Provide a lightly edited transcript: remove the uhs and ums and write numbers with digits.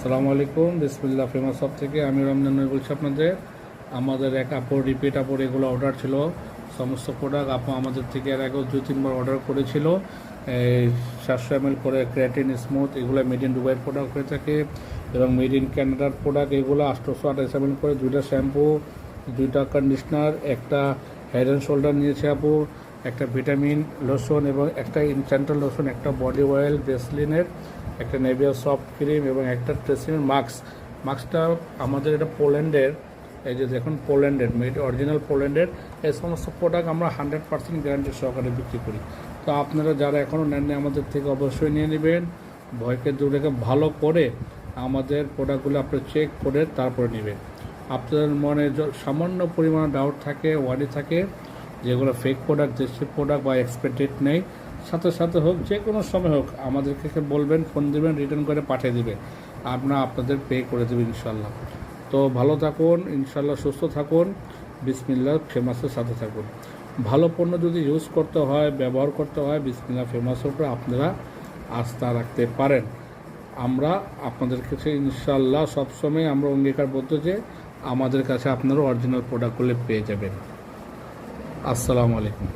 আসসালামু আলাইকুম, বিসমিল্লাহ ফেমাস শপ থেকে আমি রমজান নয় বলছি আপনাদের। আমাদের এক আপু রিপিট আপুর এগুলো অর্ডার ছিল, সমস্ত প্রোডাক্ট আপু আমাদের থেকে এর আগেও 2-3 বার অর্ডার করেছিল। এই 700 ml করে ক্রিয়েটিন স্মুথ, এগুলো মেড ইন দুবাইয়ের প্রোডাক্ট হয়ে থাকে এবং মেড ইন ক্যানাডার প্রোডাক্ট। এগুলো 828 ml করে, 2টা শ্যাম্পু, 2টা কন্ডিশনার, একটা হেড অ্যান্ড শোল্ডার নিয়েছে আপু, একটা ভিটামিন লোশন এবং একটা ইনস্ট্যান্ট লোশন, একটা বডি অয়েল ভেসলিনের, একটা নেভিয়া সফট ক্রিম এবং একটা ট্রেসিমের মাস্কটা আমাদের এটা পোল্যান্ডের। এই যে দেখুন, পোল্যান্ডের মেড, অরিজিনাল পোল্যান্ডের। এই সমস্ত প্রোডাক্ট আমরা 100% গ্যারান্টি সহকারে বিক্রি করি। তো আপনারা যারা এখনও নেননি আমাদের থেকে অবশ্যই নিয়ে নেবেন। ভয়কে দূর রেখে ভালো করে আমাদের প্রোডাক্টগুলো আপনি চেক করে তারপরে নেবেন। আপনাদের মনে সামান্য পরিমাণ ডাউট থাকে, ওয়ারি থাকে, যেগুলো ফেক প্রোডাক্ট, দেশি প্রোডাক্ট বা এক্সপায়ার ডেট নেই, সাথে সাথে হোক, যে কোনো সময় হোক আমাদেরকে বলবেন, ফোন দেবেন, রিটার্ন করে পাঠিয়ে দেবে, আমরা আপনাদের পে করে দেবেন ইনশাল্লাহ। তো ভালো থাকুন, ইনশাল্লাহ সুস্থ থাকুন, বিসমিল্লাহ ফেমাসের সাথে থাকুন। ভালো পণ্য যদি ইউজ করতে হয়, ব্যবহার করতে হয়, বিসমিল্লাহ ফেমাসের উপরে আপনারা আস্থা রাখতে পারেন। আমরা আপনাদের কাছে ইনশাল্লাহ সবসময় আমরা অঙ্গীকারবদ্ধ যে আমাদের কাছে আপনারা অরিজিনাল প্রোডাক্টগুলো পেয়ে যাবেন। আসসালামু আলাইকুম।